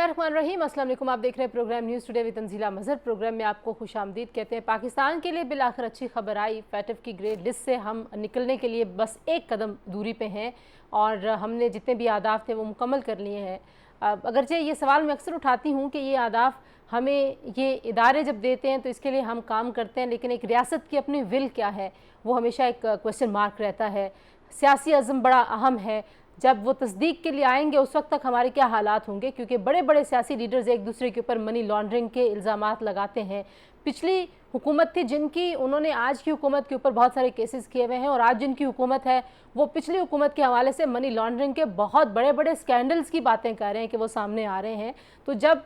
बिस्मिल्लाहिर्रहमानिर्रहीम। अस्सलाम वालेकुम। आप देख रहे हैं program news today with Tanzeela Mazhar. Program में आपको खुशामदीद कहते हैं। पाकिस्तान के लिए बिल आखिर अच्छी खबर आई। फैटफ की ग्रे लिस्ट से हम निकलने के लिए बस एक कदम दूरी पे हैं और हमने जितने भी आदाफ थे वो मुकम्मल कर लिए हैं। अगरचे ये सवाल मैं अक्सर उठाती हूँ कि ये आदाफ हमें ये इदारे जब देते हैं तो इसके लिए हम काम करते हैं, लेकिन एक रियासत की अपनी विल क्या है वो हमेशा एक क्वेश्चन मार्क रहता है। सियासी अज़म बड़ा अहम है। जब वो तस्दीक के लिए आएंगे उस वक्त तक हमारे क्या हालात होंगे, क्योंकि बड़े बड़े सियासी लीडर्स एक दूसरे के ऊपर मनी लॉन्ड्रिंग के इल्ज़ामात लगाते हैं। पिछली हुकूमत थी जिनकी, उन्होंने आज की हुकूमत के ऊपर बहुत सारे केसेस किए हुए हैं, और आज जिनकी हुकूमत है वो पिछली हुकूमत के हवाले से मनी लॉन्ड्रिंग के बहुत बड़े बड़े स्कैंडल्स की बातें कर रहे हैं कि वो सामने आ रहे हैं। तो जब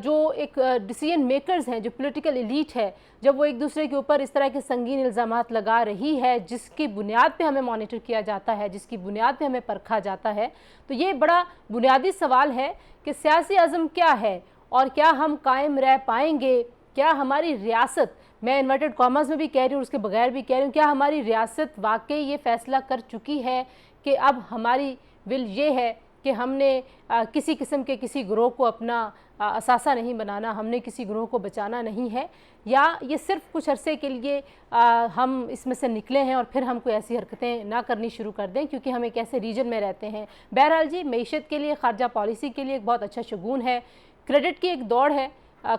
जो एक डिसीजन मेकर्स हैं, जो पॉलिटिकल एलीट है, जब वो एक दूसरे के ऊपर इस तरह के संगीन इल्ज़ामात लगा रही है जिसकी बुनियाद पे हमें मॉनिटर किया जाता है, जिसकी बुनियाद पे हमें परखा जाता है, तो ये बड़ा बुनियादी सवाल है कि सियासी अज़म क्या है और क्या हम कायम रह पाएंगे। क्या हमारी रियासत, मैं इन्वर्टेड कॉमर्स में भी कह रही हूँ, उसके बगैर भी कह रही हूँ, क्या हमारी रियासत वाकई ये फ़ैसला कर चुकी है कि अब हमारी विल ये है कि हमने किसी किस्म के किसी ग्रोह को अपना असासा नहीं बनाना, हमने किसी ग्रोह को बचाना नहीं है, या ये सिर्फ कुछ अरसे के लिए हम इसमें से निकले हैं और फिर हम कोई ऐसी हरकतें ना करनी शुरू कर दें क्योंकि हम एक ऐसे रीजन में रहते हैं। बहरहाल जी, मईशत के लिए, ख़ारजा पॉलिसी के लिए एक बहुत अच्छा शगुन है। क्रेडिट की एक दौड़ है।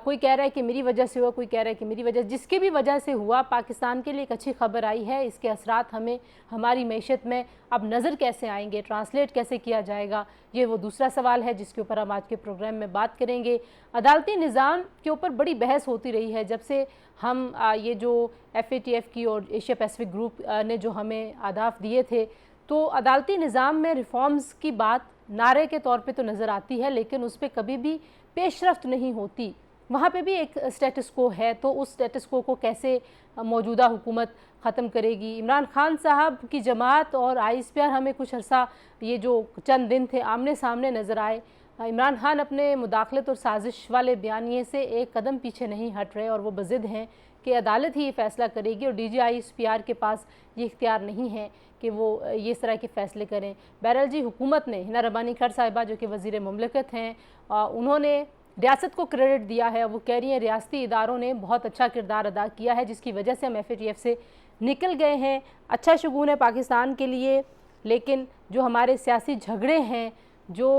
कोई कह रहा है कि मेरी वजह से हुआ, कोई कह रहा है कि मेरी वजह, जिसकी भी वजह से हुआ, पाकिस्तान के लिए एक अच्छी खबर आई है। इसके असरात हमें हमारी मईशत में अब नज़र कैसे आएंगे, ट्रांसलेट कैसे किया जाएगा, ये वो दूसरा सवाल है जिसके ऊपर हम आज के प्रोग्राम में बात करेंगे। अदालती निज़ाम के ऊपर बड़ी बहस होती रही है जब से हम ये जो FATF की और एशिया पैसिफिक ग्रुप ने जो हमें अहदाफ दिए थे, तो अदालती निज़ाम में रिफॉर्म्स की बात नारे के तौर पे तो नज़र आती है, लेकिन उस पर कभी भी पेशरफ्त नहीं होती। वहाँ पे भी एक स्टेटस को है, तो उस स्टेटस को कैसे मौजूदा हुकूमत ख़त्म करेगी। इमरान खान साहब की जमात और ISPR हमें कुछ अर्सा, ये जो चंद दिन थे, आमने सामने नज़र आए। इमरान खान अपने मुदाखलत और साजिश वाले बयानिए से एक कदम पीछे नहीं हट रहे और वो बज़िद हैं कि अदालत ही ये फ़ैसला करेगी और DG ISPR के पास ये इख्तियार नहीं है कि वो ये इस तरह के फ़ैसले करें। बहरहाल जी, हुकूमत ने, हिना रब्बानी खर साहिबा जो कि वज़ीर मुमलिकत हैं, उन्होंने रियासत को क्रेडिट दिया है। वो कह रही हैं रियासती इदारों ने बहुत अच्छा किरदार अदा किया है जिसकी वजह से हम FATF से निकल गए हैं। अच्छा शगुन है पाकिस्तान के लिए, लेकिन जो हमारे सियासी झगड़े हैं, जो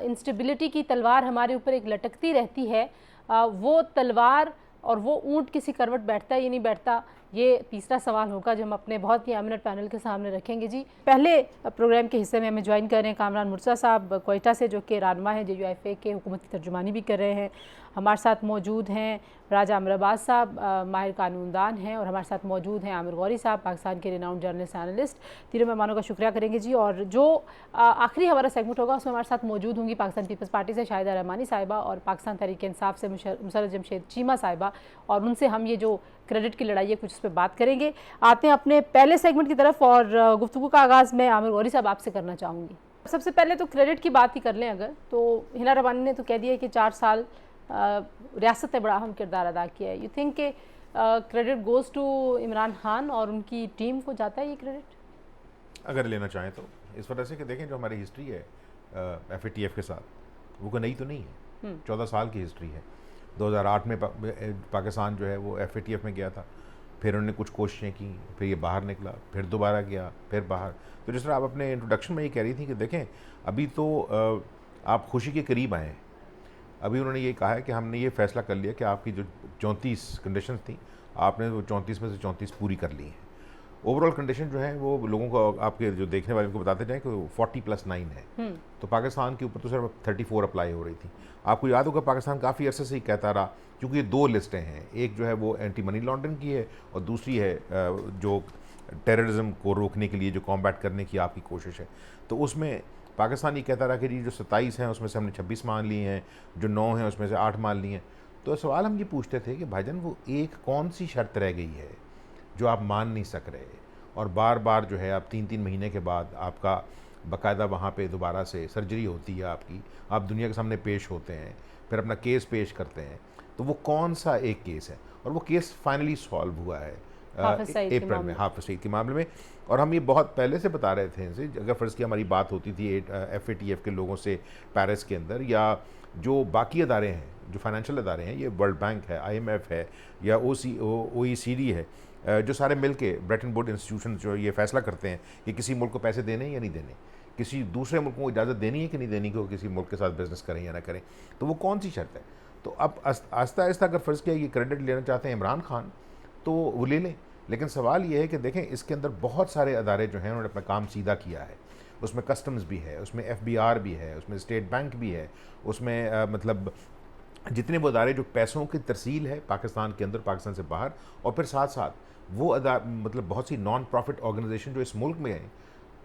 इंस्टेबिलिटी की तलवार हमारे ऊपर एक लटकती रहती है, वो तलवार और वो ऊँट किसी करवट बैठता है या नहीं बैठता, ये तीसरा सवाल होगा जो हम अपने बहुत ही एमिनेंट पैनल के सामने रखेंगे। जी, पहले प्रोग्राम के हिस्से में हमें ज्वाइन कर रहे हैं कामरान मुर्तज़ा साहब कोयटा से, जो कि रानमा है JUIFA के, हुकूमती तर्जुमानी भी कर रहे हैं। हमारे साथ मौजूद हैं राजा अमराबाद साहब, माहिर कानूनदान हैं, और हमारे साथ मौजूद हैं आमिर गौरी साहब, पाकिस्तान के रिनाउंड जर्नलिस्ट एनालिस्ट। तीनों मेहमानों का शुक्रिया करेंगे जी। और जो आखिरी हमारा सेगमेंट होगा उसमें हमारे साथ मौजूद होंगी पाकिस्तान पीपल्स पार्टी से शाहिदा रहमानी साहिबा और पाकिस्तान तहरीक इंसाफ से मुसर्रत जमशेद चीमा साहिबा, और उनसे हम ये जो क्रेडिट की लड़ाई है कुछ उस पर बात करेंगे। आते हैं अपने पहले सेगमेंट की तरफ, और गुफ्तगू का आगाज़ मैं आमिर गौरी साहब आपसे करना चाहूँगी। सबसे पहले तो क्रेडिट की बात ही कर लें अगर, तो हिना रब्बानी ने तो कह दिया कि 4 साल रियासत ने बड़ा अहम किरदार अदा किया है। यू थिंक के credit goes to Imran Khan और उनकी टीम को जाता है ये क्रेडिट, अगर लेना चाहें तो? इस वजह से कि देखें जो हमारी हिस्ट्री है FATF के साथ, वो कोई नई तो नहीं है। 14 साल की हिस्ट्री है। 2008 में पाकिस्तान जो है वो FATF में गया था, फिर उन्होंने कुछ कोशिशें की, फिर ये बाहर निकला, फिर दोबारा गया, फिर बाहर। तो जिस तरह आप अपने इंट्रोडक्शन में ये कह रही थी कि देखें अभी तो आप खुशी के करीब आए हैं। अभी उन्होंने ये कहा है कि हमने ये फ़ैसला कर लिया कि आपकी जो 34 कंडीशंस थी, आपने वो 34 में से 34 पूरी कर ली हैं। ओवरऑल कंडीशन जो है वो लोगों को, आपके जो देखने वाले को बताते जाएँ कि 40+9 है। तो पाकिस्तान के ऊपर तो सिर्फ 34 अप्लाई हो रही थी। आपको याद होगा पाकिस्तान काफ़ी अरसे से ही कहता रहा, क्योंकि ये 2 लिस्टें हैं, एक जो है वो एंटी मनी लॉन्ड्रिंग की है और दूसरी है जो टेररिज्म को रोकने के लिए जो कॉम्बैट करने की आपकी कोशिश है। तो उसमें पाकिस्तान ये कहता रहा कि जी जो 27 हैं उसमें से हमने 26 मान लिए हैं, जो 9 हैं उसमें से 8 मान लिए हैं। तो सवाल हम ये पूछते थे कि भाईजान वो एक कौन सी शर्त रह गई है जो आप मान नहीं सक रहे, और बार बार जो है आप 3-3 महीने के बाद आपका बाकायदा वहाँ पे दोबारा से सर्जरी होती है आपकी, आप दुनिया के सामने पेश होते हैं, फिर अपना केस पेश करते हैं। तो वो कौन सा एक केस है, और वो केस फाइनली सॉल्व हुआ है हाफिज सईद के अप्रैल में हाफिज सईद के मामले में। और हम ये बहुत पहले से बता रहे थे इनसे, अगर फ़र्ज़ की हमारी बात होती थी FATF के लोगों से पेरिस के अंदर, या जो बाकी अदारे हैं, जो फाइनेंशियल अदारे हैं, ये वर्ल्ड बैंक है, IMF है, या OECD है, जो सारे मिल के ब्रेटन वुड इंस्टीट्यूशन जो ये फैसला करते हैं कि किसी मुल्क को पैसे देने या नहीं देने, किसी दूसरे मुल्क को इजाज़त देनी है कि नहीं देनी, कि किसी मुल्क के साथ बिजनेस करें या ना करें, तो वो कौन सी शर्त है। तो अब आहिस्ता आहिस्ता अगर फ़र्ज़ किया ये क्रेडिट लेना चाहते हैं इमरान खान, तो वो ले लें। लेकिन सवाल ये है कि देखें, इसके अंदर बहुत सारे अदारे जो हैं उन्होंने अपना काम सीधा किया है। उसमें कस्टम्स भी है, उसमें FBR भी है, उसमें स्टेट बैंक भी है, उसमें मतलब जितने वो अदारे जो पैसों की तरसील है पाकिस्तान के अंदर, पाकिस्तान से बाहर, और फिर साथ साथ वो मतलब बहुत सी नॉन प्रॉफिट ऑर्गेनाइजेशन जो इस मुल्क में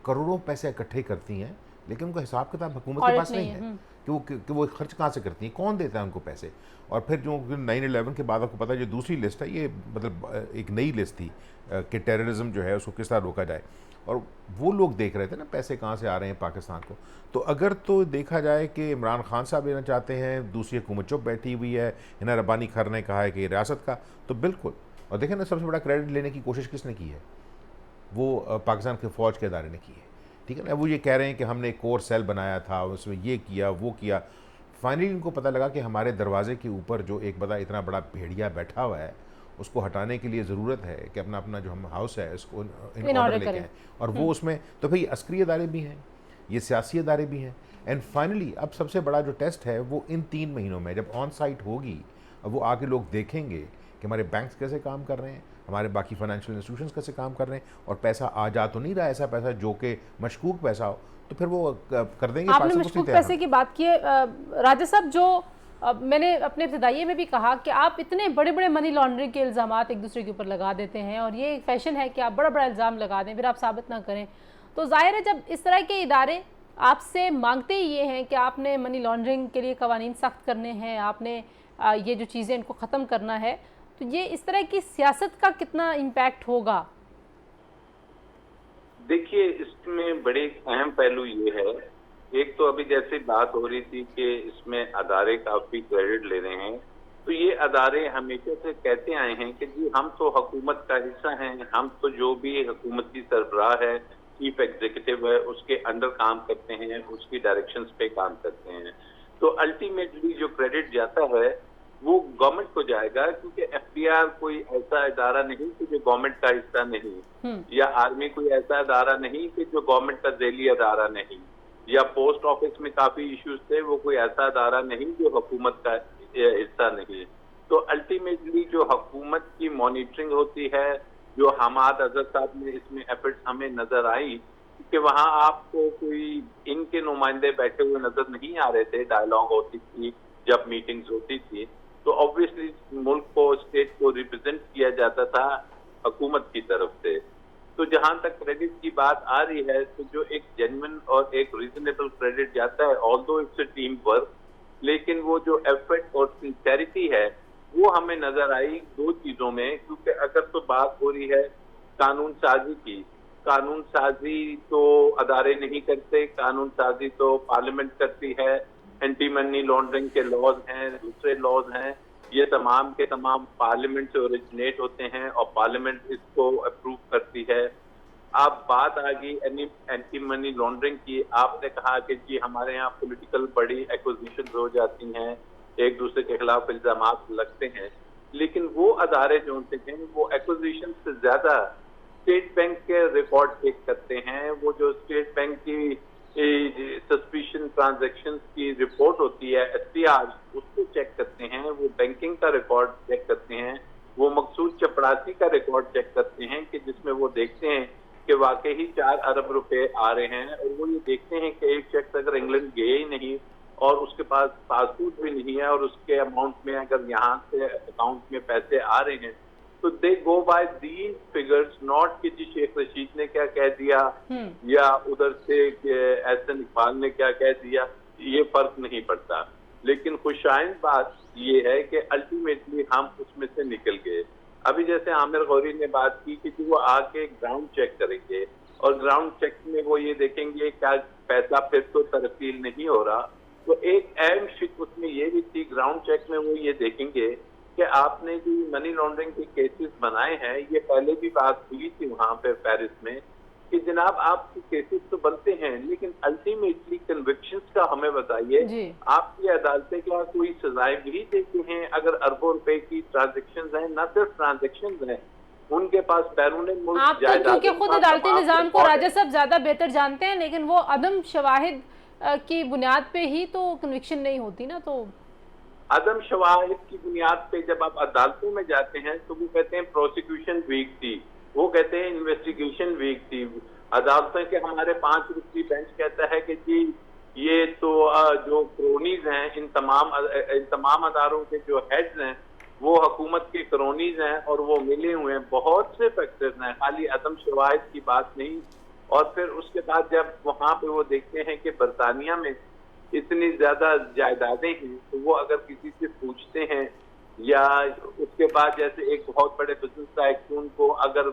करोड़ों पैसे इकट्ठे करती हैं, लेकिन उनका हिसाब किताब हुकूमत के पास नहीं है कि वो खर्च कहाँ से करती हैं, कौन देता है उनको पैसे। और फिर जो 9/11 के बाद आपको पता है जो दूसरी लिस्ट है, ये मतलब एक नई लिस्ट थी कि टेररिज्म जो है उसको किस तरह रोका जाए, और वो लोग देख रहे थे ना पैसे कहाँ से आ रहे हैं पाकिस्तान को। तो अगर तो देखा जाए कि इमरान खान साहब लेना चाहते हैं, दूसरी हुकूमत चुप बैठी हुई है, हिना रब्बानी खर ने कहा है कि रियासत का, तो बिल्कुल। और देखें ना, सबसे बड़ा क्रेडिट लेने की कोशिश किसने की है, वो पाकिस्तान के फ़ौज के अदारे ने की है, ठीक है ना। वो ये कह रहे हैं कि हमने एक कोर सेल बनाया था, उसमें ये किया वो किया। फाइनली उनको पता लगा कि हमारे दरवाजे के ऊपर जो एक बड़ा इतना बड़ा भेड़िया बैठा हुआ है, उसको हटाने के लिए ज़रूरत है कि अपना अपना जो हम हाउस है इसको इन ऑर्डर लेके आए। और वो उसमें तो भाई अस्करी अदारे भी हैं, ये सियासी अदारे भी हैं। एंड फाइनली अब सबसे बड़ा जो टेस्ट है वो इन 3 महीनों में जब ऑन साइट होगी, अब वो आके लोग देखेंगे कि हमारे बैंक्स कैसे काम कर रहे हैं, हमारे बाकी फाइनेंशियल इंस्टीट्यूशंस कैसे काम कर रहे हैं, और पैसा आ जा तो नहीं रहा ऐसा पैसा जो कि मशकूक पैसा हो, तो फिर वो कर देंगे। आपने मशकूक पैसे की बात की है राजा साहब, जो मैंने अपने इब्तिदाइये में भी कहा कि आप इतने बड़े बड़े मनी लॉन्ड्रिंग के इल्ज़ामात एक दूसरे के ऊपर लगा देते हैं, और ये एक फैशन है कि आप बड़ा बड़ा इल्ज़ाम लगा दें फिर आप साबित ना करें। तो जाहिर है जब इस तरह के इदारे आपसे मांगते ही ये हैं कि आपने मनी लॉन्ड्रिंग के लिए कवानीन सख्त करने हैं, आपने ये जो चीज़ें इनको ख़त्म करना है, तो ये इस तरह की सियासत का कितना इम्पैक्ट होगा? देखिए, इसमें बड़े अहम पहलू ये है, एक तो अभी जैसे बात हो रही थी कि इसमें अदारे काफी क्रेडिट ले रहे हैं, तो ये अदारे हमेशा से कहते आए हैं कि जी हम तो हुकूमत का हिस्सा हैं, हम तो जो भी हुकूमत की सरबराह है, चीफ एग्जीक्यूटिव है, उसके अंडर काम करते हैं, उसकी डायरेक्शंस पे काम करते हैं। तो अल्टीमेटली जो क्रेडिट जाता है वो गवर्नमेंट को जाएगा, क्योंकि FBR कोई ऐसा इदारा नहीं कि जो गवर्नमेंट का हिस्सा नहीं, या आर्मी कोई ऐसा इदारा नहीं कि जो गवर्नमेंट का ज़ैली इदारा नहीं, या पोस्ट ऑफिस में काफी इश्यूज थे, वो कोई ऐसा इदारा नहीं जो हुकूमत का हिस्सा नहीं। तो अल्टीमेटली जो हुकूमत की मॉनिटरिंग होती है, जो हमाद अजहर साहब ने इसमें एफर्ट्स हमें नजर आई कि वहाँ आपको कोई इनके नुमाइंदे बैठे हुए नजर नहीं आ रहे थे, डायलॉग होती थी, जब मीटिंग्स होती थी, तो ऑब्वियसली मुल्क को, स्टेट को रिप्रेजेंट किया जाता था हुकूमत की तरफ से। तो जहां तक क्रेडिट की बात आ रही है, तो जो एक जेन्युइन और एक रीजनेबल क्रेडिट जाता है, although it's a team work, लेकिन वो जो एफर्ट और सिंसेरिटी है वो हमें नजर आई 2 चीजों में। क्योंकि अगर तो बात हो रही है कानून साजी की, कानून साजी तो अदारे नहीं करते, कानून साजी तो पार्लियामेंट करती है, एंटी मनी लॉन्ड्रिंग के लॉज हैं, दूसरे लॉज हैं, ये तमाम के तमाम पार्लियामेंट से ओरिजिनेट होते हैं और पार्लियामेंट इसको अप्रूव करती है। अब बात आ गई एंटी मनी लॉन्ड्रिंग की, आपने कहा कि जी हमारे यहाँ पॉलिटिकल बड़ी एक्विजिशन हो जाती हैं, एक दूसरे के खिलाफ इल्जाम लगते हैं, लेकिन वो अदारे जो होते हैं वो एक्विजिशन से ज्यादा स्टेट बैंक के रिकॉर्ड चेक करते हैं। वो जो स्टेट बैंक की सस्पिशन ट्रांजैक्शंस की रिपोर्ट होती है, STR, उसको चेक करते हैं, वो बैंकिंग का रिकॉर्ड चेक करते हैं, वो मकसूद चपरासी का रिकॉर्ड चेक करते हैं कि जिसमें वो देखते हैं कि वाकई ही 4 अरब रुपए आ रहे हैं, और वो ये देखते हैं कि एक शख्स अगर इंग्लैंड गए ही नहीं और उसके पास पासपोर्ट भी नहीं है और उसके अमाउंट में अगर यहाँ से अकाउंट में पैसे आ रहे हैं, तो दे गो बाय दीज फिगर्स, नॉट कि जी शेख रशीद ने क्या कह दिया या उधर से एहसन इकबाल ने क्या कह दिया, ये फर्क नहीं पड़ता। लेकिन खुशाइन बात ये है कि अल्टीमेटली हम उसमें से निकल गए। अभी जैसे आमिर गौरी ने बात की कि वो आके ग्राउंड चेक करेंगे, और ग्राउंड चेक में वो ये देखेंगे क्या पैसा फिर तो तरसील नहीं हो रहा। तो एक अहम शिक उसमें ये भी थी, ग्राउंड चेक में वो ये देखेंगे कि आपने जो मनी लॉन्ड्रिंग के केसेस बनाए हैं, ये पहले भी बात हुई थी वहां पे पेरिस में कि जनाब आपके केसेस तो बनते हैं, लेकिन अल्टीमेटली कन्विक्शंस का हमें बताइए। आपकी अदालतें क्या कोई सजाएं भी देती हैं? अगर अरबों रुपए की ट्रांजेक्शन हैं, न सिर्फ ट्रांजेक्शन हैं, उनके पास बैरून मुल्क आप तो क्योंकि खुद अदालती निजाम को राजा साहब ज्यादा बेहतर जानते हैं, लेकिन वो अदम शवाहिद की बुनियाद पे ही तो कन्विक्शन नहीं होती ना। तो अदम शवाहिद की बुनियाद पे जब आप अदालतों में जाते हैं तो वो कहते हैं प्रोसिक्यूशन वीक थी, वो कहते हैं इन्वेस्टिगेशन वीक थी। अदालतें के हमारे 5 रुपये बेंच कहता है कि जी ये तो जो क्रोनीज हैं, इन तमाम अदारों के जो हेड्स हैं वो हुकूमत के क्रोनीज हैं और वो मिले हुए हैं। बहुत से फैक्टर्स हैं, खाली अदम शवाहिद की बात नहीं। और फिर उसके बाद जब वहां पे वो देखते हैं कि बरतानिया में इतनी ज्यादा जायदादें हैं, तो वो अगर किसी से पूछते हैं, या उसके बाद जैसे एक बहुत बड़े बिजनेस टाइकून को अगर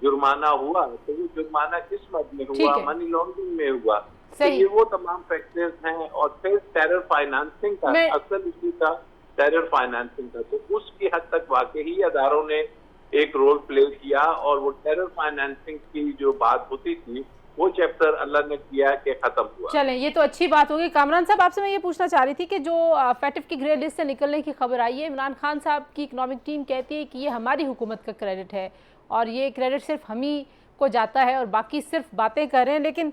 जुर्माना हुआ तो वो जुर्माना किस मद में हुआ? मनी लॉन्ड्रिंग में हुआ। तो ये वो तमाम फैक्टर्स हैं। और फिर टेरर फाइनेंसिंग का असल इशू था, टेरर फाइनेंसिंग का, तो उसकी हद तक वाकई अदारों ने एक रोल प्ले किया। और वो टेरर फाइनेंसिंग की जो बात होती थी वो चैप्टर अल्लाह ने किया कि खत्म हुआ। चलें, ये तो अच्छी बात होगी। कामरान साहब, आपसे मैं ये पूछना चाह रही थी कि जो फैटिफ की ग्रे लिस्ट से निकलने की खबर आई है, इमरान खान साहब की इकनॉमिक टीम कहती है कि ये हमारी हुकूमत का क्रेडिट है और ये क्रेडिट सिर्फ हम ही को जाता है और बाकी सिर्फ बातें कर रहे हैं। लेकिन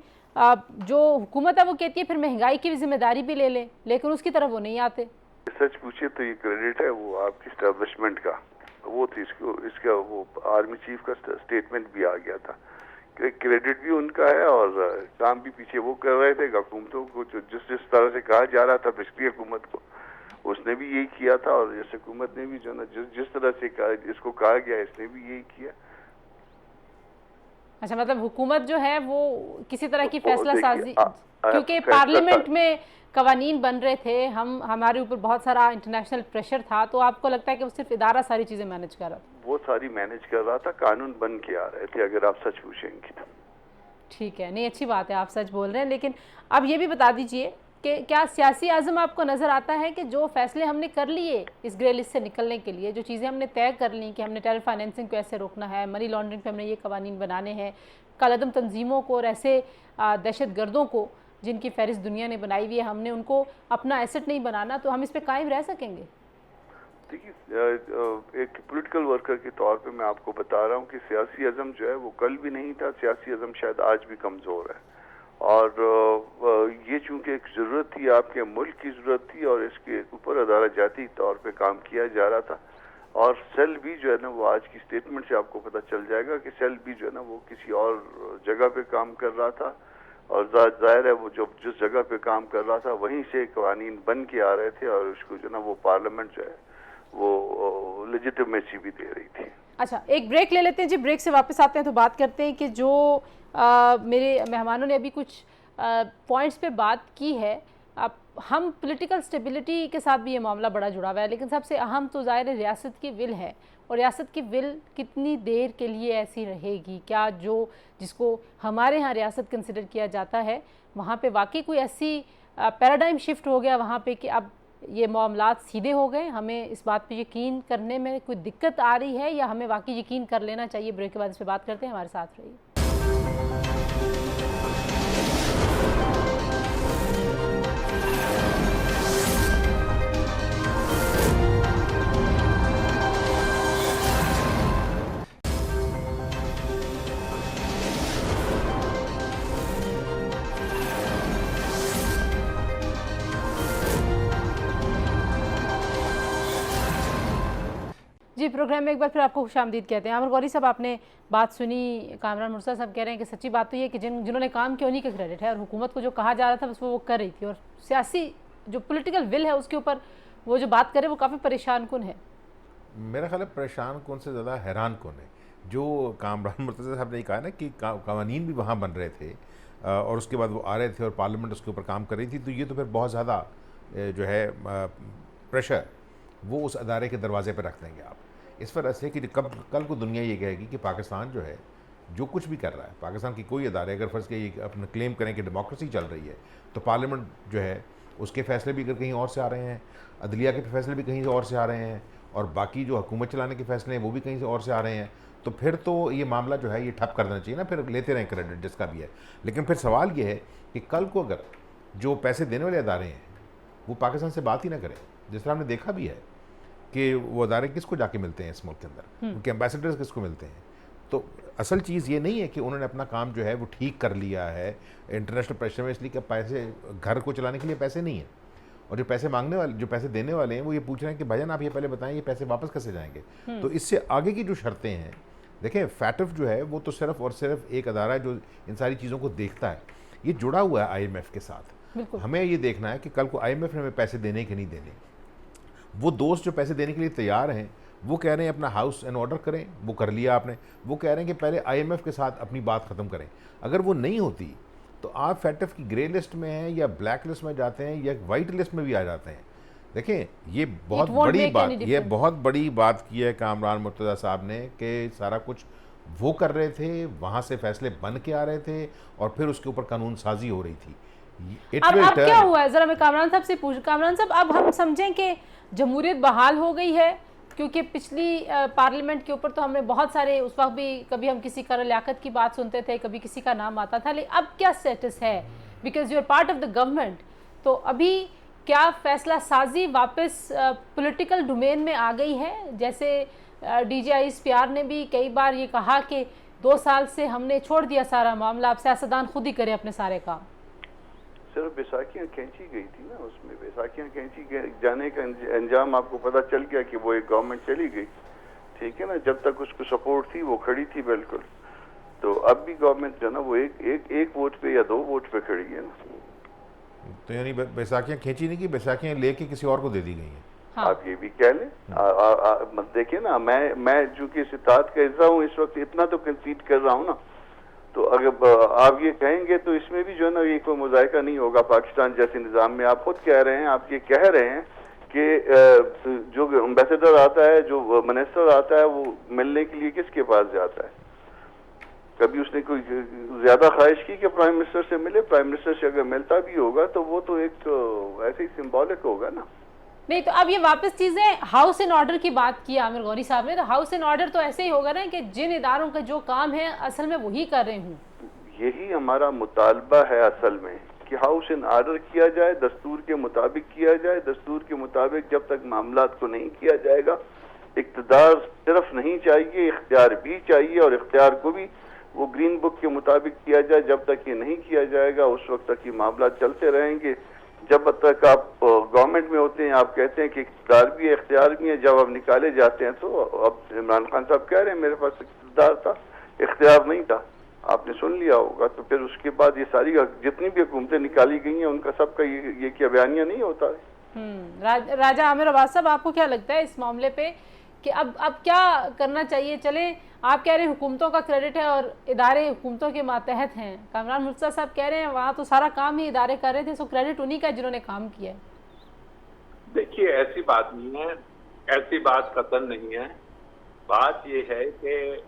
जो हुकूमत है वो कहती है फिर महंगाई की भी जिम्मेदारी भी ले लें, लेकिन उसकी तरफ वो नहीं आते। सच पूछे तो ये क्रेडिट है वो आपकी स्टैब्लिशमेंट का, वो थी इसका वो आर्मी चीफ का स्टेटमेंट भी आ गया था। क्रेडिट भी उनका है और काम भी पीछे वो कर रहे थे। हुकूमतों को जिस तरह से कहा जा रहा था पिछली हुकूमत को, उसने भी यही किया था। और इस हुकूमत ने भी जो ना जिस तरह से इसको कहा गया इसने भी यही किया। अच्छा, मतलब हुकूमत जो है वो किसी तरह की फैसला साजी, क्योंकि पार्लियामेंट में कवानीन बन रहे थे, हमारे ऊपर बहुत सारा इंटरनेशनल प्रेशर था, तो आपको लगता है कि वो सिर्फ इदारा सारी चीजें मैनेज कर रहा था? वो सारी मैनेज कर रहा था, कानून बन के आ रहे थे, अगर आप सच पूछेंगे तो। ठीक है, नहीं अच्छी बात है, आप सच बोल रहे हैं। लेकिन अब ये भी बता दीजिए कि क्या सियासी आज़म आपको नज़र आता है कि जो फैसले हमने कर लिए इस ग्रे लिस्ट से निकलने के लिए, जो चीज़ें हमने तय कर ली कि हमने टेरर फाइनेंसिंग को ऐसे रोकना है, मनी लॉन्ड्रिंग पे हमने ये कवानीन बनाने हैं, कालादम तंजीमों को और ऐसे दहशत गर्दों को जिनकी फहरिस्त दुनिया ने बनाई हुई है, हमने उनको अपना एसेट नहीं बनाना, तो हम इस पर कायम रह सकेंगे? देखिए, एक पॉलिटिकल वर्कर के तौर पे मैं आपको बता रहा हूँ कि सियासी अज़म जो है वो कल भी नहीं था, सियासी अज़म शायद आज भी कमज़ोर है। और ये चूंकि एक ज़रूरत थी, आपके मुल्क की ज़रूरत थी, और इसके ऊपर अदारा जाती तौर पे काम किया जा रहा था। और सेल भी जो है ना वो आज की स्टेटमेंट से आपको पता चल जाएगा कि सेल भी जो है ना वो किसी और जगह पे काम कर रहा था। और जाहिर है वो जो जिस जगह पे काम कर रहा था वहीं से कवानीन बन के आ रहे थे, और उसको जो ना वो पार्लियामेंट जो है वो लेजिटिमेसी भी दे रही थी। अच्छा, एक ब्रेक ले लेते हैं जी, ब्रेक से वापस आते हैं तो बात करते हैं कि जो मेरे मेहमानों ने अभी कुछ पॉइंट्स पे बात की है। हम पॉलिटिकल स्टेबिलिटी के साथ भी ये मामला बड़ा जुड़ा हुआ है, लेकिन सबसे अहम तो ज़ाहिर रियासत की विल है, और रियासत की विल कितनी देर के लिए ऐसी रहेगी? क्या जो जिसको हमारे यहाँ रियासत कंसिडर किया जाता है वहाँ पे वाकई कोई ऐसी पैराडाइम शिफ्ट हो गया वहाँ पे कि अब ये मामलात सीधे हो गए, हमें इस बात पे यकीन करने में कोई दिक्कत आ रही है या हमें वाकई यकीन कर लेना चाहिए? ब्रेक के बाद इस पर बात करते हैं, हमारे साथ रहिए। जी, प्रोग्राम में एक बार फिर आपको खुशामदीद कहते हैं। आमिर गौरी साहब, आपने बात सुनी, कामरान मुर्तज़ा साहब कह रहे हैं कि सच्ची बात तो ये कि जिन्होंने काम किया उन्हीं का क्रेडिट है, और हुकूमत को जो कहा जा रहा था बस वो कर रही थी, और सियासी जो पॉलिटिकल विल है उसके ऊपर वो जो बात करे वो काफ़ी परेशान कुन है। मेरा ख्याल है परेशान कौन से ज़्यादा हैरान कौन है। जो कामरान मुर्तज़ा साहब ने कहा ना कि कवानीन भी वहाँ बन रहे थे और उसके बाद वो आ रहे थे और पार्लियामेंट उसके ऊपर काम कर रही थी, तो ये तो फिर बहुत ज़्यादा जो है प्रेशर वो उस अदारे के दरवाजे पर रख देंगे आप। इस पर ऐसे कि कल को दुनिया ये कहेगी कि पाकिस्तान जो है जो कुछ भी कर रहा है, पाकिस्तान की कोई अदारे अगर फर्ज के अपना क्लेम करें कि डेमोक्रेसी चल रही है, तो पार्लियामेंट जो है उसके फैसले भी अगर कहीं और से आ रहे हैं, अदलिया के फैसले भी कहीं और से आ रहे हैं, और बाकी जो हुकूमत चलाने के फैसले हैं वो भी कहीं से और से आ रहे हैं, तो फिर तो ये मामला जो है ये ठप कर देना चाहिए ना, फिर लेते रहें क्रेडिट जिसका भी है। लेकिन फिर सवाल ये है कि कल को अगर जो पैसे देने वाले अदारे हैं वो पाकिस्तान से बात ही ना करें, जिस तरह हमने देखा भी है कि वो अदारे किसको जाके मिलते हैं इस मुल्क के अंदर, उनके एम्बेसडर्स किसको मिलते हैं। तो असल चीज़ ये नहीं है कि उन्होंने अपना काम जो है वो ठीक कर लिया है इंटरनेशनल प्रेशर में, इसलिए कि पैसे घर को चलाने के लिए पैसे नहीं हैं, और जो पैसे मांगने वाले, जो पैसे देने वाले हैं वो ये पूछ रहे हैं कि भाईजान आप ये पहले बताएं ये पैसे वापस कैसे जाएंगे। तो इससे आगे की जो शर्तें हैं, देखें फैटफ जो है वो तो सिर्फ और सिर्फ एक अदारा है जो इन सारी चीज़ों को देखता है, ये जुड़ा हुआ है IMF के साथ। हमें ये देखना है कि कल को IMF ने हमें पैसे देने कि नहीं देने। वो दोस्त जो पैसे देने के लिए तैयार हैं वो कह रहे हैं अपना हाउस एंड ऑर्डर करें, वो कर लिया आपने, वो कह रहे हैं कि पहले IMF के साथ अपनी बात ख़त्म करें। अगर वो नहीं होती तो आप फैटफ की ग्रे लिस्ट में हैं या ब्लैक लिस्ट में जाते हैं या वाइट लिस्ट में भी आ जाते हैं। देखें ये बहुत बड़ी बात, ये बहुत बड़ी बात की है कामरान मुर्तज़ा साहब ने कि सारा कुछ वो कर रहे थे, वहाँ से फैसले बन के आ रहे थे और फिर उसके ऊपर कानून साजी हो रही थी। अब क्या हुआ है, जरा मैं कामरान साहब से पूछ, कामरान साहब अब हम समझें कि जमहूरियत बहाल हो गई है, क्योंकि पिछली पार्लियामेंट के ऊपर तो हमने बहुत सारे, उस वक्त भी कभी हम किसी का लियाकत की बात सुनते थे, कभी किसी का नाम आता था, लेकिन अब क्या स्टेटस है, because you are part of the government, तो अभी क्या फैसला साजी वापस पॉलिटिकल डोमेन में आ गई है? जैसे DGI इस्पियार ने भी कई बार ये कहा कि 2 साल से हमने छोड़ दिया सारा मामला, अब सियासतदान खुद ही करे अपने सारे काम। सिर्फ बैसाखियाँ खींची गई थी ना, उसमें बैसाखियाँ खींची जाने का अंजाम आपको पता चल गया कि वो एक गवर्नमेंट चली गई, ठीक है ना। जब तक उसको सपोर्ट थी वो खड़ी थी बिल्कुल। तो अब भी गवर्नमेंट जो ना वो एक वोट पे या 2 वोट पे खड़ी है ना। तो यानी बैसाखियाँ खींची नहीं की, बैसाखियाँ लेके किसी और को दे दी गई हैं। हाँ। आप ये भी कह लें। देखिए ना, मैं जो कि सिताद का हिस्सा हूँ इस वक्त, इतना तो कंसीड कर रहा हूँ ना, तो अगर आप ये कहेंगे तो इसमें भी जो है ना ये कोई मुजायका नहीं होगा पाकिस्तान जैसे निज़ाम में। आप खुद कह रहे हैं, आप ये कह रहे हैं कि जो एम्बेसडर आता है, जो मिनिस्टर आता है, वो मिलने के लिए किसके पास जाता है? कभी उसने कोई ज्यादा ख्वाहिश की कि प्राइम मिनिस्टर से मिले? प्राइम मिनिस्टर से अगर मिलता भी होगा तो वो तो एक ऐसे ही सिंबॉलिक होगा ना। नहीं तो अब ये वापस चीजें हाउस इन ऑर्डर की बात की आमिर गौरी साहब ने, तो हाउस इन ऑर्डर तो ऐसे ही होगा ना कि जिन इदारों का जो काम है असल में वही कर रहे हूँ। यही हमारा मुतालबा है असल में कि हाउस इन ऑर्डर किया जाए, दस्तूर के मुताबिक किया जाए। दस्तूर के मुताबिक जब तक मामलात को नहीं किया जाएगा, इख्तियार सिर्फ नहीं चाहिए, इख्तियार भी चाहिए, और इख्तियार को भी वो ग्रीन बुक के मुताबिक किया जाए। जब तक ये नहीं किया जाएगा उस वक्त तक ये मामला चलते रहेंगे। जब तक आप गवर्नमेंट में होते हैं आप कहते हैं कि इख्तियार भी है, इख्तियार भी है, जब आप निकाले जाते हैं तो अब इमरान खान साहब कह रहे हैं मेरे पास इख्तियार था, इख्तियार नहीं था, आपने सुन लिया होगा। तो फिर उसके बाद ये सारी जितनी भी हुकूमतें निकाली गई हैं उनका सबका ये क्या बयानिया नहीं होता है। राजा आमिर अब्बास साहब, आपको क्या लगता है इस मामले पे कि अब क्या करना चाहिए? चले आप कह रहे हैं हुकूमतों का क्रेडिट है और इदारे हुकूमतों के मातहत हैं, कामरान मुर्तज़ा साहब कह रहे हैं वहाँ तो सारा काम ही इदारे कर रहे थे, सो क्रेडिट उन्हीं का जिन्होंने काम किया है। देखिए ऐसी बात नहीं है, ऐसी बात कतई नहीं है। बात यह है कि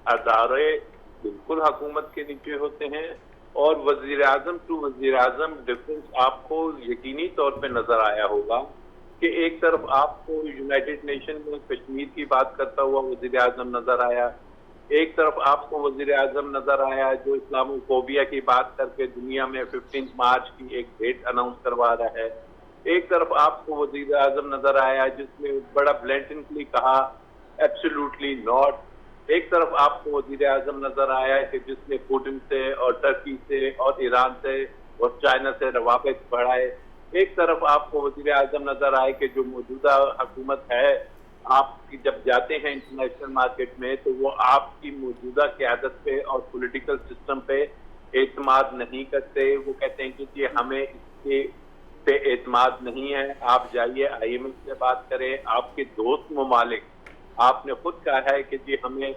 अदारे बिल्कुल हुकूमत के नीचे होते हैं और वजीर आजम टू वजीर आजम डिफरेंस आपको यकीनी तौर पे नजर आया होगा कि एक तरफ आपको यूनाइटेड नेशन में कश्मीर की बात करता हुआ वजीर आजम नजर आया, एक तरफ आपको वजीर आजम नजर आया जो इस्लामोफोबिया की बात करके दुनिया में 15 मार्च की एक डेट अनाउंस करवा रहा है, एक तरफ आपको वजीर आजम नजर आया जिसने बड़ा ब्लेंटेंटली कहा एब्सोल्युटली नॉट, एक तरफ आपको वजीर आजम नजर आया कि जिसने पुतिन से और टर्की से और ईरान से और चाइना से रवाबित बढ़ाए, एक तरफ आपको वजीर आजम नजर आए कि जो मौजूदा हुकूमत है आपकी जब जाते हैं इंटरनेशनल मार्केट में तो वो आपकी मौजूदा क़यादत पे और पॉलिटिकल सिस्टम पे एतमाद नहीं करते। वो कहते हैं कि जी हमें इसके पे एतमाद नहीं है, आप जाइए IMF से बात करें। आपके दोस्त ममालिक आपने खुद कहा है कि जी हमें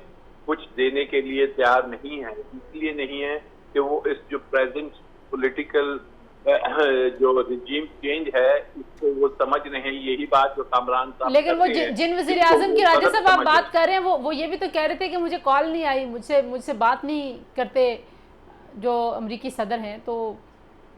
कुछ देने के लिए तैयार नहीं है, इसलिए नहीं है कि वो इस जो प्रेजेंट पॉलिटिकल जो रिजीम चेंज है इसको वो समझ रहे हैं। यही बात जो कामरान साहब, लेकिन वो जिन वजीर आजम की राज्य साहब आप बात कर रहे हैं वो ये भी तो कह रहे थे कि मुझे कॉल नहीं आई, मुझसे बात नहीं करते जो अमरीकी सदर हैं, तो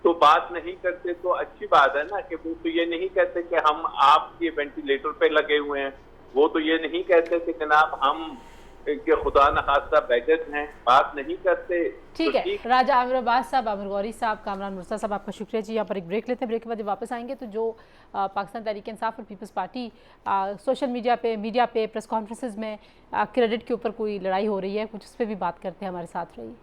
तो बात नहीं करते तो अच्छी बात है ना, कि वो तो ये नहीं कहते कि हम आपके वेंटिलेटर पे लगे हुए हैं, वो तो ये नहीं कहते कि जनाब हम कि खुदा न खास्ता बैगत हैं, बात नहीं करते। ठीक तो है, राजा आमिर अब्बास साहब, आमिर गौरी साहब, कामरान मुर्तज़ा साहब, आपका शुक्रिया जी। यहाँ पर एक ब्रेक लेते हैं, ब्रेक के बाद जब वापस आएंगे तो जो पाकिस्तान तहरीक इंसाफ और पीपल्स पार्टी सोशल मीडिया पे प्रेस कॉन्फ्रेंसेज में क्रेडिट के ऊपर कोई लड़ाई हो रही है, कुछ उस पर भी बात करते हैं। हमारे साथ रहिए।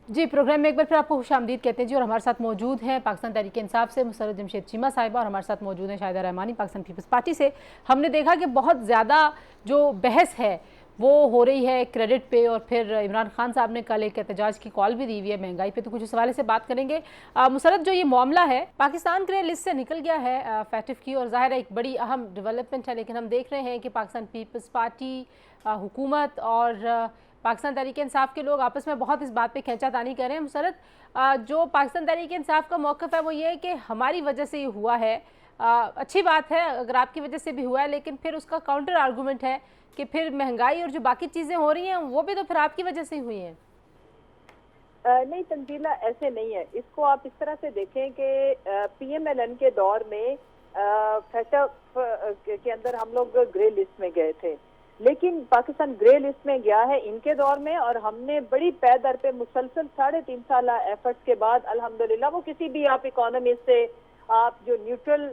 जी, प्रोग्राम में एक बार फिर आपको खुशामदीद कहते हैं जी। और हमारे साथ मौजूद हैं पाकिस्तान तहरीक इंसाफ से मुसर्रत जमशेद चीमा साहिबा, और हमारे साथ मौजूद हैं शाहिदा रहमानी पाकिस्तान पीपल्स पार्टी से। हमने देखा कि बहुत ज़्यादा जो बहस है वो हो रही है क्रेडिट पे, और फिर इमरान खान साहब ने कल एक एहतजाज की कॉल भी दी हुई है महंगाई पे, तो कुछ इस हवाले से बात करेंगे। मुसर्रत, जो ये मामला है पाकिस्तान के लिस्ट से निकल गया है फैटिफ की, और ज़ाहिर है एक बड़ी अहम डेवलपमेंट है, लेकिन हम देख रहे हैं कि पाकिस्तान पीपल्स पार्टी, हुकूमत और पाकिस्तान तहरीक इंसाफ के लोग आपस में बहुत इस बात पे खींचातानी कर रहे हैं। मुसर्रत, जो पाकिस्तान तहरीक इंसाफ का मौक़िफ़ है वो ये है कि हमारी वजह से ये हुआ है, अच्छी बात है अगर आपकी वजह से भी हुआ है, लेकिन फिर उसका काउंटर आर्गूमेंट है कि फिर महंगाई और जो बाकी चीज़ें हो रही हैं वो भी तो फिर आपकी वजह से ही हुई हैं। नहीं तंजीला, ऐसे नहीं है। इसको आप इस तरह से देखें कि PMLN के दौर में फैटफ के अंदर हम लोग ग्रे लिस्ट में गए थे, लेकिन पाकिस्तान ग्रे लिस्ट में गया है इनके दौर में, और हमने बड़ी पैदर पे मुसलसल 3.5 साल एफर्ट्स के बाद अल्हम्दुलिल्लाह, वो किसी भी आप इकोनॉमिस्ट से, आप जो न्यूट्रल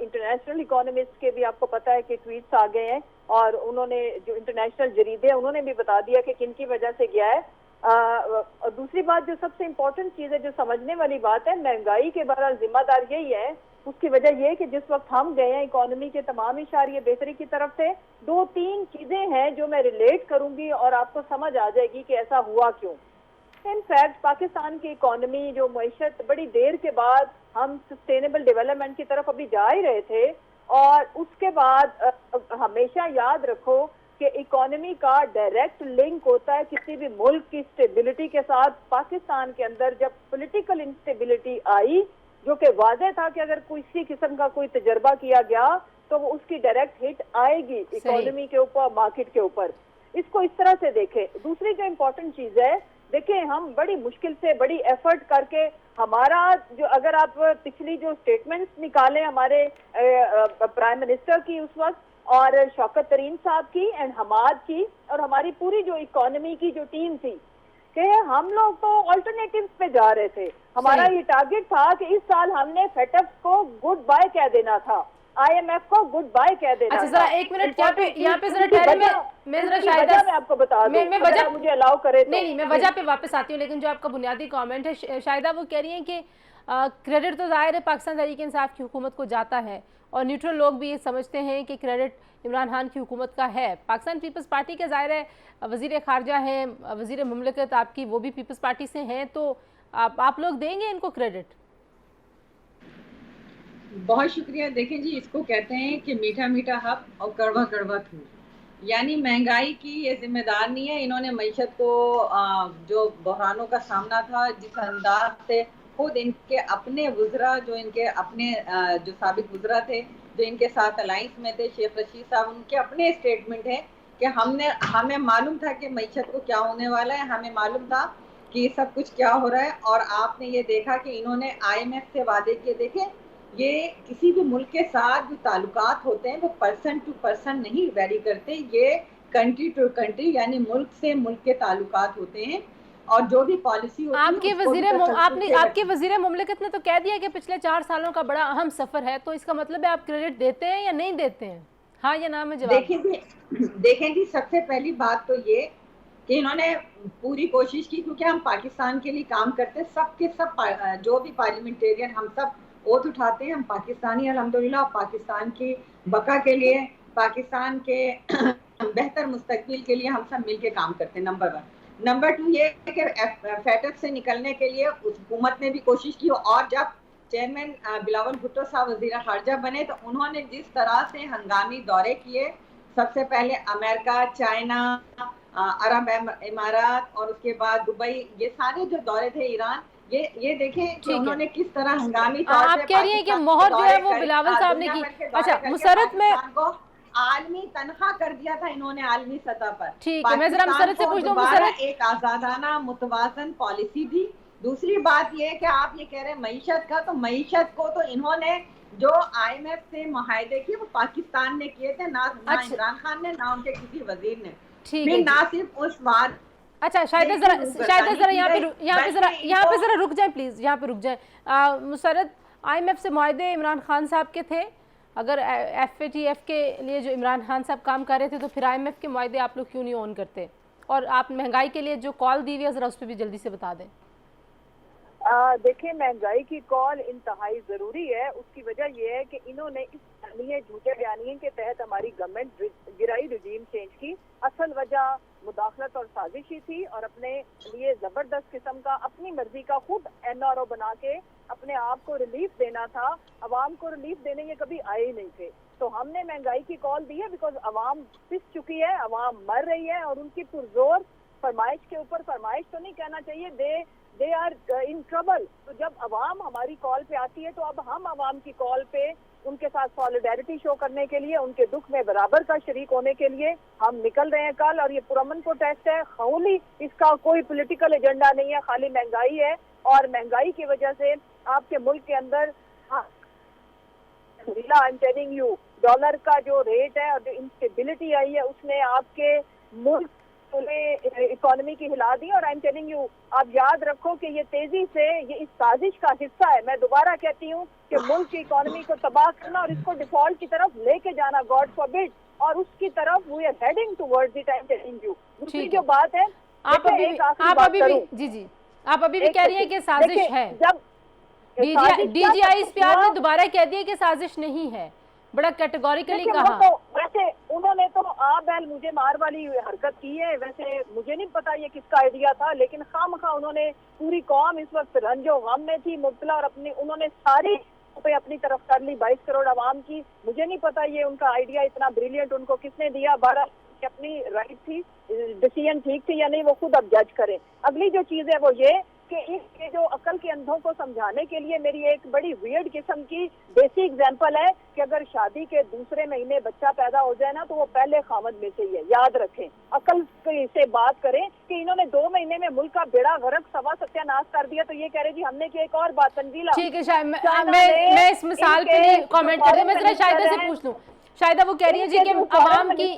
इंटरनेशनल इकोनॉमिस्ट के भी आपको पता है कि ट्वीट्स आ गए हैं, और उन्होंने जो इंटरनेशनल जरीदे हैं उन्होंने भी बता दिया कि किन की वजह से गया है। और दूसरी बात जो सबसे इम्पोर्टेंट चीज़ है, जो समझने वाली बात है, महंगाई के बहरहाल जिम्मेदार यही है। उसकी वजह यह है कि जिस वक्त हम गए हैं इकोनॉमी के तमाम इशारे बेहतरी की तरफ से, 2-3 चीजें हैं जो मैं रिलेट करूंगी और आपको समझ आ जाएगी कि ऐसा हुआ क्यों। इनफैक्ट पाकिस्तान की इकोनॉमी, जो मईशत, बड़ी देर के बाद हम सस्टेनेबल डेवलपमेंट की तरफ अभी जा ही रहे थे, और उसके बाद हमेशा याद रखो कि इकोनॉमी का डायरेक्ट लिंक होता है किसी भी मुल्क की स्टेबिलिटी के साथ। पाकिस्तान के अंदर जब पॉलिटिकल इंस्टेबिलिटी आई, जो कि वाज़ेह था कि अगर किसी किस्म का कोई तजर्बा किया गया तो वो उसकी डायरेक्ट हिट आएगी इकोनॉमी के ऊपर, मार्केट के ऊपर। इसको इस तरह से देखें। दूसरी जो इम्पोर्टेंट चीज है, देखें हम बड़ी मुश्किल से, बड़ी एफर्ट करके, हमारा जो, अगर आप पिछली जो स्टेटमेंट्स निकालें हमारे प्राइम मिनिस्टर की उस वक्त, और शौकत तरीन साहब की एंड हमाद की, और हमारी पूरी जो इकोनॉमी की जो टीम थी, कि हम लोग तो ऑल्टरनेटिव्स पे जा रहे थे। हमारा ये टारगेट था कि इस साल हमने फेटफ को गुड बाय कह देना था, IMF को गुड बाय कह देना। अच्छा, जरा एक मिनट यहाँ पे जरा ठहरे, मैं जरा शायदा मैं आपको बता दूं, मैं वजह मुझे अलाउ करे तो। नहीं, मैं वजह पे वापस आती हूँ, लेकिन जो आपका बुनियादी कमेंट है शायदा, वो कह रही हैं कि क्रेडिट तो जाहिर है पाकिस्तान तहरीक इंसाफ की हुकूमत को जाता है, और न्यूट्रल लोग भी ये समझते हैं कि क्रेडिट इमरान खान की हुकूमत का है। पाकिस्तान पीपल्स पार्टी के ज़ाहिर है वज़ीर ख़ारजा हैं, वज़ीर मुमलिकत आपकी, वो भी पीपल्स पार्टी से हैं, तो आप लोग देंगे इनको क्रेडिट? बहुत शुक्रिया। देखें जी, इसको कहते हैं कि मीठा मीठा हक और कड़वा कड़वा थूक। यानी महंगाई की ये जिम्मेदार नहीं है। इन्होंने मईशत को जो बहरानों का सामना था, जिस अंदाज से खुद इनके अपने वुज़रा, जो इनके अपने जो साबिक वुज़रा थे, जो इनके साथ अलायंस में थे, शेख रशीद साहब, उनके अपने स्टेटमेंट है कि हमें मालूम था कि मईशत को क्या होने वाला है, हमें मालूम था कि सब कुछ क्या हो रहा है। और आपने ये देखा कि इन्होंने IMF से वादे किए। देखें, ये किसी भी मुल्क के साथ जो ताल्लुकात होते हैं वो पर्सन टू पर्सन नहीं वेरी करते, ये कंट्री टू कंट्री, यानी मुल्क से मुल्क के ताल्लुकात होते हैं। और जो भी पॉलिसी होती है, आपके वज़ीर मुमलिकत ने तो कह दिया कि पिछले 4 सालों का बड़ा अहम सफर है, तो इसका मतलब है आप क्रेडिट देते हैं या नहीं देते हैं? हाँ या ना में जवाब। देखें जी, सबसे पहली बात तो ये कि इन्होंने पूरी कोशिश की, क्योंकि हम पाकिस्तान के लिए काम करते हैं, सबके सब जो भी पार्लियामेंटेरियन, हम सब ओथ उठाते हैं, हम पाकिस्तानी अल्हम्दुलिल्लाह, पाकिस्तान की बका के लिए, पाकिस्तान के बेहतर मुस्तकबिल के लिए हम सब मिलके काम करते हैं। नंबर 1। नंबर 2 ये कि फैटफ से निकलने के लिए उस हुकूमत ने भी कोशिश की, और जब चेयरमैन बिलावल भुट्टो साहब वजीर खारजा बने तो उन्होंने जिस तरह से हंगामी दौरे किए, सबसे पहले अमेरिका, चाइना, अरब इमारात और उसके बाद दुबई, ये सारे जो दौरे थे ईरान, ये देखें कि उन्होंने किस तरह हंगामी तौर आप कह रही हैं कि मोहर जो है वो बिलावल साहब ने की। अच्छा, मुसर्रत में आलमी तनखा कर दिया था इन्होंने आलमी सतह पर। ठीक है, मैं जरा मुसर्रत से पूछ लूं। मुसर्रत, एक आजादाना मुतवाजन पॉलिसी थी। दूसरी बात ये है कि आप ये कह रहे हैं मईशत का, तो मईशत को तो इन्होंने जो IMF से मुआहदे किए वो पाकिस्तान ने किए थे, ना इमरान खान ने, ना उनके किसी वजीर ने। फिर ना सिर्फ उस बार। अच्छा, शायद जरा यहाँ पे जरा रुक जाए प्लीज, यहाँ पे रुक जाए। मुसर्रत, IMF से मुआहदे इमरान खान साहब के थे। अगर FATF के लिए जो इमरान खान साहब काम कर रहे थे तो फिर IMF के मुआहदे आप लोग क्यों नहीं ऑन करते? और आप महंगाई के लिए जो कॉल दी हुई है जरा उस पर भी जल्दी से बता दें। देखिए, महंगाई की कॉल इंतहाई जरूरी है। उसकी वजह यह है कि इन्होंने इस झूठे बयानिए के तहत हमारी गवर्नमेंट गिराई, रिजीम चेंज की। असल वजह मुदाखलत और साजिशी थी और अपने लिए जबरदस्त किस्म का अपनी मर्जी का खुद NRO बना के अपने आप को रिलीफ देना था। अवाम को रिलीफ देने ये कभी आए ही नहीं थे। तो हमने महंगाई की कॉल दी है बिकॉज अवाम पिस चुकी है, अवाम मर रही है और उनकी पुरजोर फरमाइश के ऊपर फरमाइश तो नहीं कहना चाहिए, दे आर इन ट्रबल। तो जब अवाम हमारी कॉल पे आती है तो अब हम अवाम की कॉल पे उनके साथ सॉलिडेरिटी शो करने के लिए, उनके दुख में बराबर का शरीक होने के लिए हम निकल रहे हैं कल। और ये पुरअमन प्रोटेस्ट है, खौली, इसका कोई पॉलिटिकल एजेंडा नहीं है, खाली महंगाई है। और महंगाई की वजह से आपके मुल्क के अंदर आई एम टेलिंग यू, डॉलर का जो रेट है और जो इंस्टेबिलिटी आई है उसने आपके मुल्क इकोनॉमी की हिला दी। और आई एम टेलिंग यू, आप याद रखो कि ये तेजी से ये इस साजिश का हिस्सा है। मैं दोबारा कहती हूँ कि मुल्क की इकोनॉमी को तबाह करना और इसको डिफॉल्ट की तरफ लेके जाना, गॉड फॉरबिड, और उसकी तरफ we are heading towards it. I am telling you. दूसरी जो बात है, आप अभी भी कह रही है कि साजिश है। जब DGI इस पे आपने दोबारा कह दिया कि साजिश नहीं है, बड़ा कैटेगोरिकली कहा। तो वैसे उन्होंने तो बैल मुझे मार वाली हरकत की है। वैसे मुझे नहीं पता ये किसका आइडिया था, लेकिन खामखा उन्होंने, पूरी कौम इस वक्त रंजो गम में थी मुब्तला और उन्होंने सारी पे अपनी तरफ कर ली 22 करोड़ आवाम की। मुझे नहीं पता ये उनका आइडिया इतना ब्रिलियंट उनको किसने दिया। 12 अपनी राइट थी, डिसीजन ठीक थी या नहीं, वो खुद अब जज करें। अगली जो चीज है वो ये कि इसके जो अकल के अंधों को समझाने के लिए मेरी एक बड़ी वियर्ड किस्म की देसी एग्जांपल है कि अगर शादी के दूसरे महीने बच्चा पैदा हो जाए ना तो वो पहले खामद में से ही है। याद रखें, अकल से बात करें कि इन्होंने 2 महीने में मुल्क का बेड़ा गर्क सवा सत्यानाश कर दिया। तो ये कह रहे जी हमने की एक और बात तंजीला। ठीक है, मैं इस मिसाल के लिए कमेंट कर रही हूं। मैं जरा शायदा से पूछ लूं। शायदा वो कह रही है जी कि अवाम की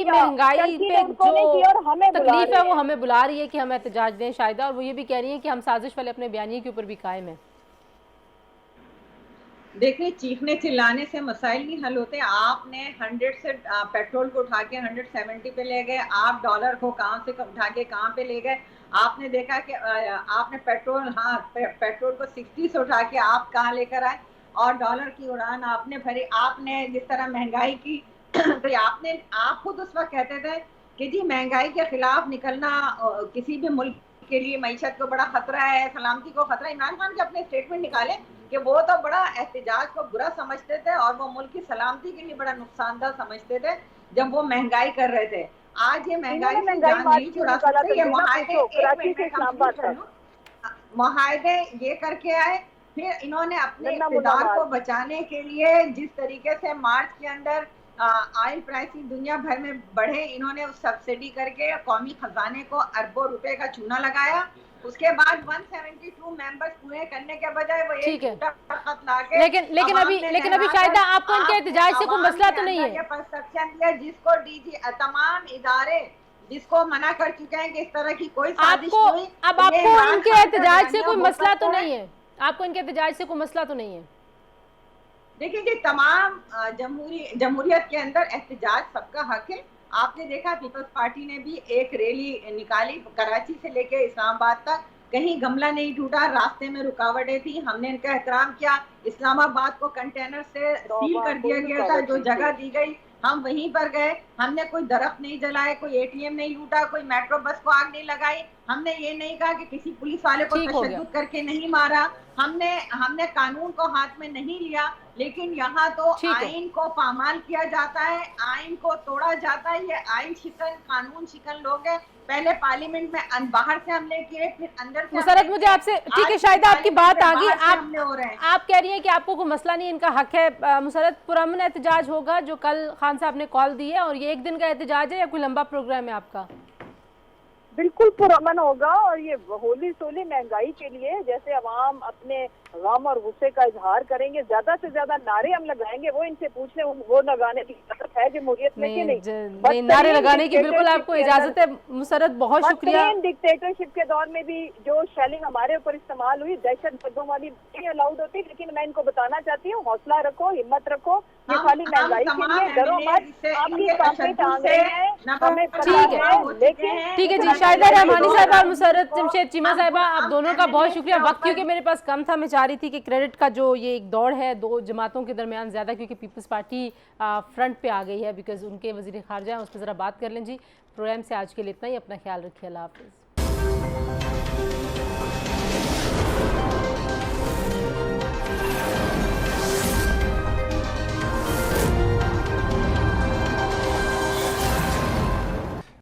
महंगाई पे जो तकलीफ है वो हमें बुला रही है कि हम एहतजाज दें शायदा, और वो ये भी कह रही है कि हम साजिश वाले अपने बयानिए के ऊपर भी कायम है। देखिए, चीखने चिल्लाने से मसाइल नहीं हल होते। आपने 100 से पेट्रोल को उठा के 170 पे ले गए, आप डॉलर को कहाँ से उठा के कहाँ पे ले गए। आपने देखा कि आपने पेट्रोल को 60 से उठा के आप कहाँ लेकर आए और डॉलर की उड़ान आपने भरी। आपने जिस तरह महंगाई की तो आप खुद उस वक्त कहते थे कि जी महंगाई के खिलाफ निकलना किसी भी मुल्क के लिए मईशत को बड़ा खतरा है, सलामती को खतरा। इमरान खान के अपने स्टेटमेंट निकाले कि वो तो बड़ा एहतजाज को बुरा समझते थे और वो मुल्क की सलामती के लिए बड़ा नुकसानदार समझते थे जब वो महंगाई कर रहे थे। आज ये महंगाई से जान नहीं छुड़ा सकते। मुआहदे ये करके आए, फिर इन्होंने अपने इक़्तिदार को बचाने के लिए जिस तरीके से मार्च के अंदर ऑयल प्राइस दुनिया भर में बढ़े, इन्होंने उस सब्सिडी करके कौमी खजाने को अरबों रुपए का चूना लगाया। उसके बाद 172 मेंबर्स पूरे करने के बजाय वो एक खत लाके लेकिन अभी शायद आपको इनके एहतजाज से कोई मसला तो नहीं है। परसेप्शन दिया जिसको DG तमाम इदारे जिसको मना कर चुके हैं कि इस तरह की कोई साजिश हुई। अब आपको इनके एहतजाज से कोई मसला तो नहीं है, आपको इनके एहतजाज से कोई मसला तो नहीं है। देखिए जी, तमाम जमहूरियत के अंदर एहतजाज सबका हक है। आपने देखा पीपल्स पार्टी ने भी एक रैली निकाली कराची से लेके इस्लामाबाद तक, कहीं गमला नहीं टूटा, रास्ते में रुकावटें थी, हमने इनका एहतराम किया। इस्लामाबाद को कंटेनर से सील कर दिया गया था, जो जगह दी गई हम वहीं पर गए। हमने कोई दरख्त नहीं जलाए, कोई ATM नहीं लूटा, कोई मेट्रो बस को आग नहीं लगाई। हमने ये नहीं कहा कि किसी पुलिस वाले को तशद्दुद करके नहीं मारा। हमने कानून को हाथ में नहीं लिया, लेकिन यहाँ तो आइन को पामाल किया जाता है, आइन को तोड़ा जाता है। ये आइन शिकन, कानून शिकन लोग हैं। पहले पार्लियामेंट में बाहर से हमले किए, फिर अंदर से। मुसरत, मुझे आपसे, ठीक है शाहिदा आपकी बात आ गई, आप कह रही हैं कि आपको कोई मसला नहीं, इनका हक है। मुसरत, पुरअमन एहतजाज होगा जो कल खान साहब ने कॉल दी है, और ये एक दिन का एहतजाज है या कोई लंबा प्रोग्राम है आपका? बिल्कुल पुरअमन होगा, और ये होली सोली महंगाई के लिए जैसे अवाम अपने गम और गुस्से का इजहार करेंगे, ज्यादा से ज्यादा नारे हम लगाएंगे। वो इनसे पूछ ले, वो लगाने की इजाजत है जमहूरियत में कि नहीं? नारे लगाने की बिल्कुल आपको इजाजत है मुसरत, बहुत शुक्रिया। डिक्टेटरशिप के दौर में भी जो शेलिंग हमारे ऊपर इस्तेमाल हुई, दहशत गर्दों वाली नहीं अलाउड होती। लेकिन मैं इनको बताना चाहती हूँ, हौसला रखो, हिम्मत रखो, ये खाली महंगाई के लिए डरो मत, आपकी सांसें टांग रहे हैं, हमें पता है। लेकिन ठीक है जी, शाहिदा रहमानी साहबा और मुसरत जमशेद चीमा साहिबा, आप दोनों का बहुत शुक्रिया। वक्त क्योंकि मेरे पास कम था, मैं चाह रही थी कि क्रेडिट का जो ये एक दौड़ है दो जमातों के दरमियान ज़्यादा, क्योंकि पीपल्स पार्टी फ्रंट पे आ गई है बिकॉज उनके वज़ीर ख़ारजा हैं, उस पर ज़रा बात कर लें जी। प्रोग्राम से आज के लिए इतना ही, अपना ख्याल रखिए, अल्लाह हाफ़िज़।